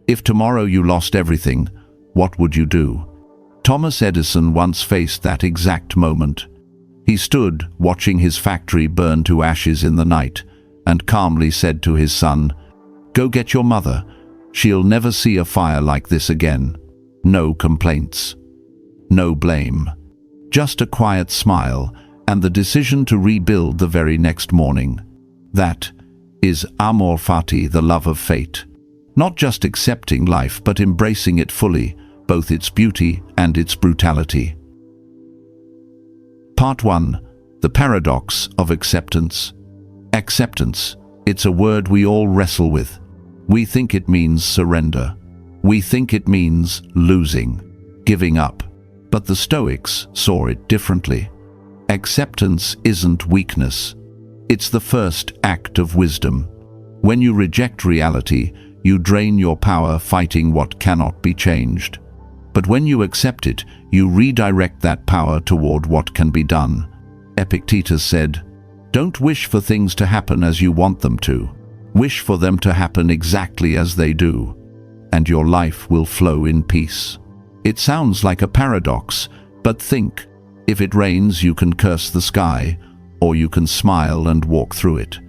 If tomorrow you lost everything, what would you do? Thomas Edison once faced that exact moment. He stood watching his factory burn to ashes in the night and calmly said to his son, "Go get your mother. She'll never see a fire like this again." No complaints. No blame. Just a quiet smile and the decision to rebuild the very next morning. That is Amor Fati, the love of fate. Not just accepting life, but embracing it fully, both its beauty and its brutality. Part 1. The paradox of acceptance. Acceptance. It's a word we all wrestle with. We think it means surrender. We think it means losing, giving up. But the Stoics saw it differently. Acceptance isn't weakness. It's the first act of wisdom. When you reject reality, you drain your power fighting what cannot be changed. But when you accept it, you redirect that power toward what can be done. Epictetus said, "Don't wish for things to happen as you want them to. Wish for them to happen exactly as they do, and your life will flow in peace." It sounds like a paradox, but think, if it rains, you can curse the sky, or you can smile and walk through it.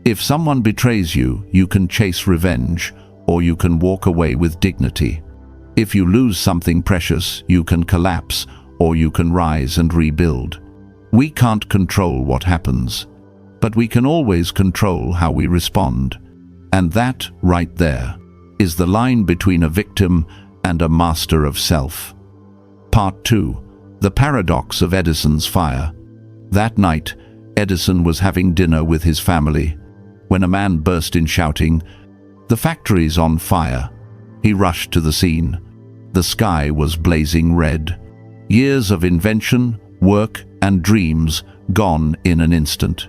If someone betrays you, you can chase revenge, or you can walk away with dignity. If you lose something precious, you can collapse, or you can rise and rebuild. We can't control what happens, but we can always control how we respond. And that, right there, is the line between a victim and a master of self. Part 2. The paradox of Edison's fire. That night, Edison was having dinner with his family when a man burst in shouting, "The factory's on fire!" He rushed to the scene. The sky was blazing red. Years of invention, work, and dreams gone in an instant.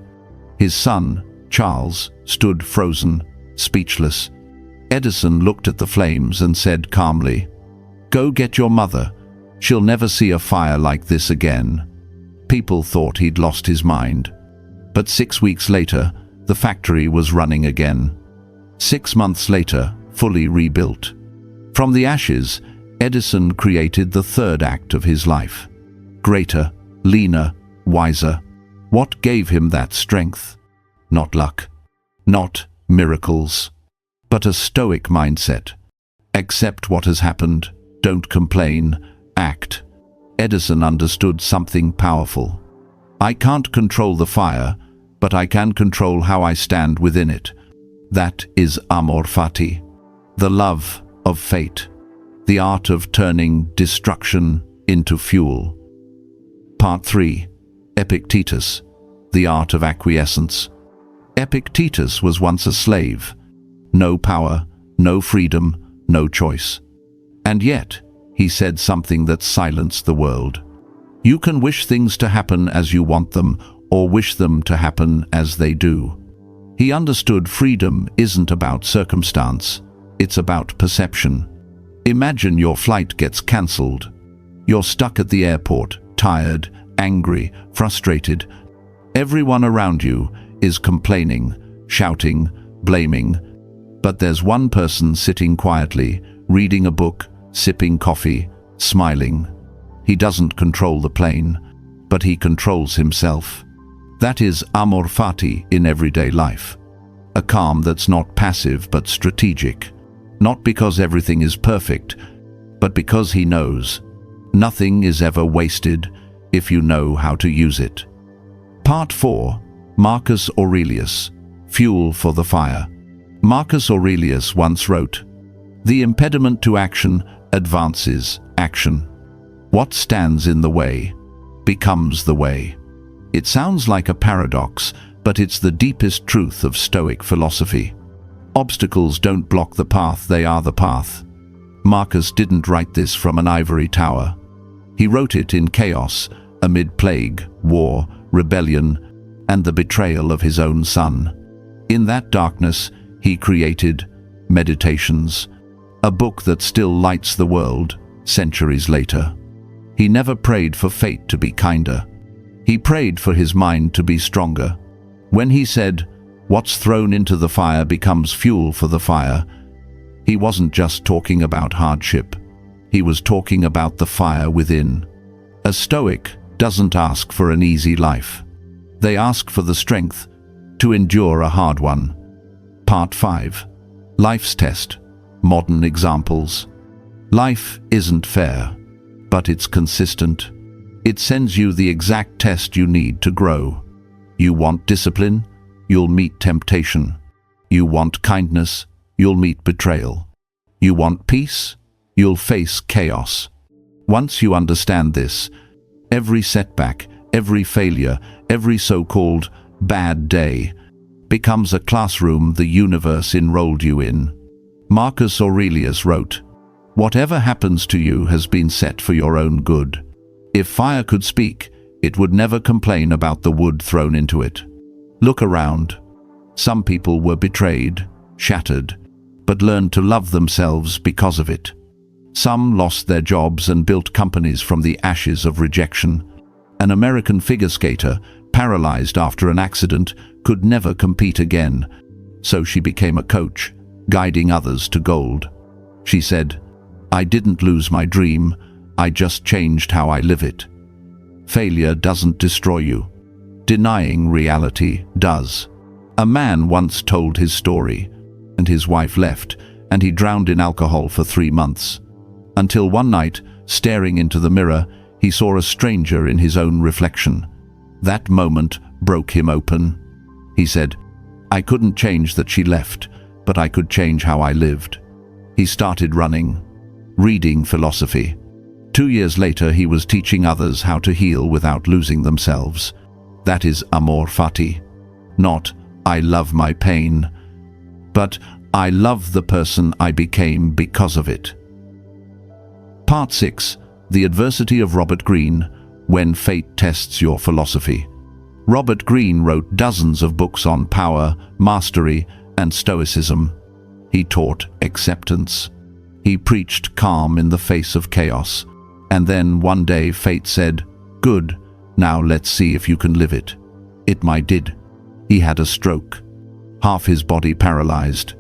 His son, Charles, stood frozen, speechless. Edison looked at the flames and said calmly, "Go get your mother. She'll never see a fire like this again." People thought he'd lost his mind. But 6 weeks later, the factory was running again. 6 months later, fully rebuilt. From the ashes, Edison created the third act of his life. Greater, leaner, wiser. What gave him that strength? Not luck, not miracles, but a Stoic mindset. Accept what has happened, don't complain, act. Edison understood something powerful. I can't control the fire, but I can control how I stand within it. That is Amor Fati, the love of fate, the art of turning destruction into fuel. Part 3. Epictetus, the art of acquiescence. Epictetus was once a slave. No power, no freedom, no choice. And yet, he said something that silenced the world. You can wish things to happen as you want them, or wish them to happen as they do. He understood freedom isn't about circumstance, it's about perception. Imagine your flight gets cancelled. You're stuck at the airport, tired, angry, frustrated. Everyone around you is complaining, shouting, blaming. But there's one person sitting quietly, reading a book, sipping coffee, smiling. He doesn't control the plane, but he controls himself. That is Amor Fati in everyday life. A calm that's not passive but strategic. Not because everything is perfect, but because he knows nothing is ever wasted if you know how to use it. Part 4. Marcus Aurelius, Fuel for the Fire. Marcus Aurelius once wrote, "The impediment to action advances action. What stands in the way becomes the way." It sounds like a paradox, but it's the deepest truth of Stoic philosophy. Obstacles don't block the path, they are the path. Marcus didn't write this from an ivory tower. He wrote it in chaos, amid plague, war, rebellion, and the betrayal of his own son. In that darkness, he created Meditations, a book that still lights the world centuries later. He never prayed for fate to be kinder. He prayed for his mind to be stronger. When he said, "What's thrown into the fire becomes fuel for the fire," He wasn't just talking about hardship. He was talking about the fire within. A Stoic doesn't ask for an easy life. They ask for the strength to endure a hard one. Part 5. Life's Test. Modern Examples. Life isn't fair, but it's consistent. It sends you the exact test you need to grow. You want discipline? You'll meet temptation. You want kindness? You'll meet betrayal. You want peace? You'll face chaos. Once you understand this, every setback, every failure, every so-called bad day becomes a classroom the universe enrolled you in. Marcus Aurelius wrote, "Whatever happens to you has been set for your own good. If fire could speak, it would never complain about the wood thrown into it." Look around. Some people were betrayed, shattered, but learned to love themselves because of it. Some lost their jobs and built companies from the ashes of rejection. An American figure skater, paralyzed after an accident, could never compete again, so she became a coach, guiding others to gold. She said, "I didn't lose my dream, I just changed how I live it." Failure doesn't destroy you. Denying reality does. A man once told his story, and his wife left, and he drowned in alcohol for 3 months. Until one night, staring into the mirror, he saw a stranger in his own reflection. That moment broke him open. He said, "I couldn't change that she left, but I could change how I lived." He started running, reading philosophy. 2 years later, he was teaching others how to heal without losing themselves. That is Amor Fati. Not, "I love my pain," but "I love the person I became because of it." Part 6. The Adversity of Robert Greene, When Fate Tests Your Philosophy. Robert Greene wrote dozens of books on power, mastery, and Stoicism. He taught acceptance. He preached calm in the face of chaos. And then one day fate said, "Good, now let's see if you can live it." It might did. He had a stroke. Half his body paralyzed.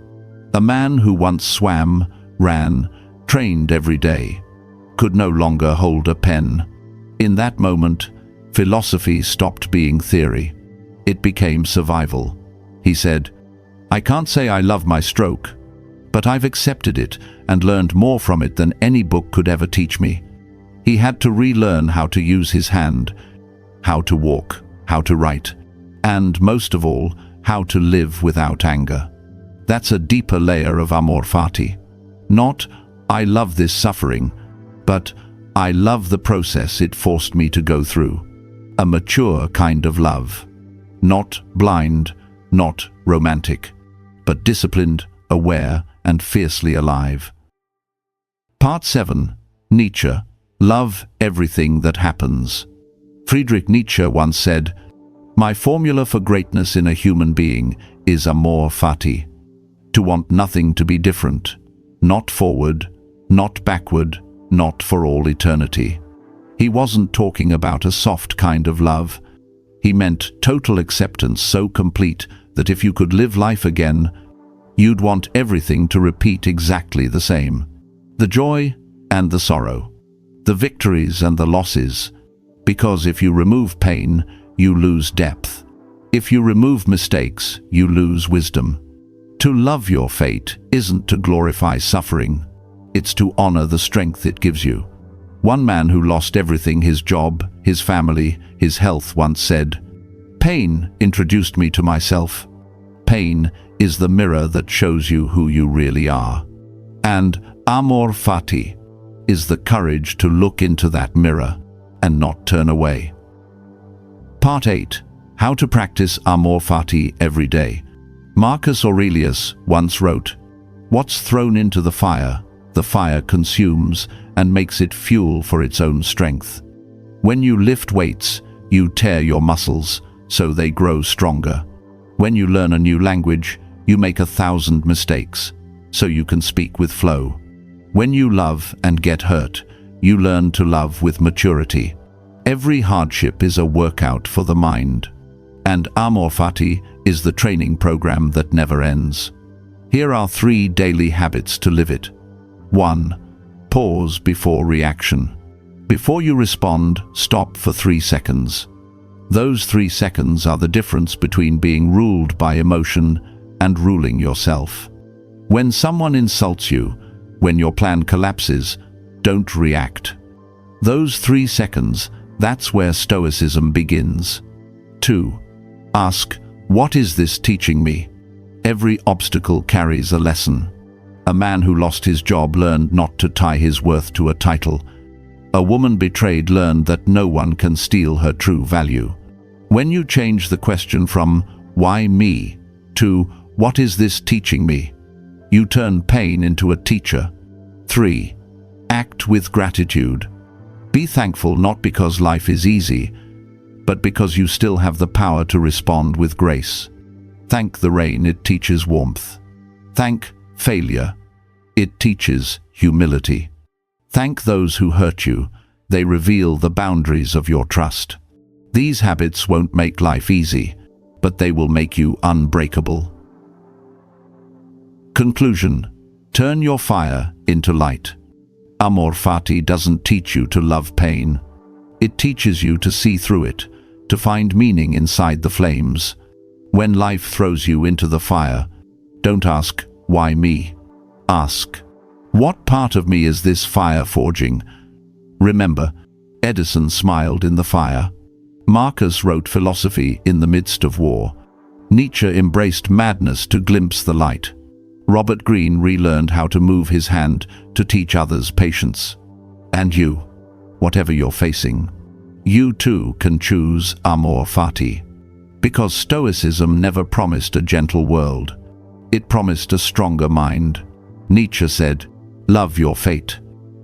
A man who once swam, ran, trained every day, could no longer hold a pen. In that moment, philosophy stopped being theory. It became survival. He said, "I can't say I love my stroke, but I've accepted it and learned more from it than any book could ever teach me." He had to relearn how to use his hand, how to walk, how to write, and most of all, how to live without anger. That's a deeper layer of Amor Fati. Not, "I love this suffering," but "I love the process it forced me to go through." A mature kind of love. Not blind, not romantic, but disciplined, aware, and fiercely alive. Part 7. Nietzsche. Love everything that happens. Friedrich Nietzsche once said, "My formula for greatness in a human being is Amor Fati. To want nothing to be different. Not forward, not backward, not for all eternity." He wasn't talking about a soft kind of love. He meant total acceptance so complete that if you could live life again, you'd want everything to repeat exactly the same. The joy and the sorrow. The victories and the losses. Because if you remove pain, you lose depth. If you remove mistakes, you lose wisdom. To love your fate isn't to glorify suffering. It's to honor the strength it gives you. One man who lost everything, his job, his family, his health, once said, "Pain introduced me to myself. Pain is the mirror that shows you who you really are." And Amor Fati is the courage to look into that mirror and not turn away. Part 8. How to practice Amor Fati every day. Marcus Aurelius once wrote, "What's thrown into the fire consumes and makes it fuel for its own strength." When you lift weights, you tear your muscles, so they grow stronger. When you learn a new language, you make 1,000 mistakes, so you can speak with flow. When you love and get hurt, you learn to love with maturity. Every hardship is a workout for the mind. And Amor Fati is the training program that never ends. Here are 3 daily habits to live it. 1. Pause before reaction. Before you respond, stop for 3 seconds. Those 3 seconds are the difference between being ruled by emotion and ruling yourself. When someone insults you, when your plan collapses, don't react. Those 3 seconds, that's where Stoicism begins. 2. Ask, what is this teaching me? Every obstacle carries a lesson. A man who lost his job learned not to tie his worth to a title. A woman betrayed learned that no one can steal her true value. When you change the question from, why me, to, what is this teaching me? You turn pain into a teacher. 3. Act with gratitude. Be thankful not because life is easy, but because you still have the power to respond with grace. Thank the rain, it teaches warmth. Thank failure, it teaches humility. Thank those who hurt you, they reveal the boundaries of your trust. These habits won't make life easy, but they will make you unbreakable. Conclusion. Turn your fire into light. Amor Fati doesn't teach you to love pain. It teaches you to see through it, to find meaning inside the flames. When life throws you into the fire, don't ask, why me? Ask, what part of me is this fire forging? Remember, Edison smiled in the fire. Marcus wrote philosophy in the midst of war. Nietzsche embraced madness to glimpse the light. Robert Greene relearned how to move his hand to teach others patience. And you, whatever you're facing, you too can choose Amor Fati. Because Stoicism never promised a gentle world. It promised a stronger mind. Nietzsche said, love your fate.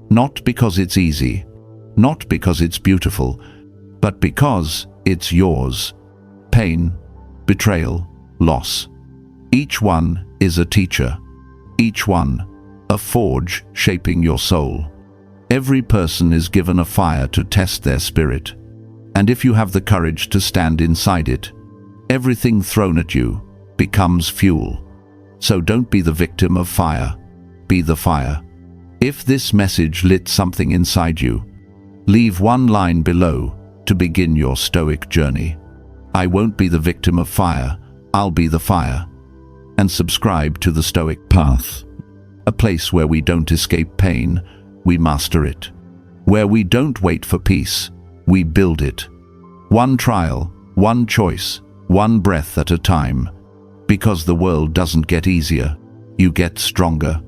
Not because it's easy, not because it's beautiful, but because it's yours. Pain, betrayal, loss. Each one is a teacher. Each one, a forge shaping your soul. Every person is given a fire to test their spirit. And if you have the courage to stand inside it, everything thrown at you becomes fuel. So don't be the victim of fire. Be the fire. If this message lit something inside you, leave 1 line below to begin your Stoic journey. I won't be the victim of fire, I'll be the fire. And subscribe to the Stoic Path, a place where we don't escape pain, we master it. Where we don't wait for peace, we build it. 1 trial, 1 choice, 1 breath at a time. Because the world doesn't get easier, you get stronger.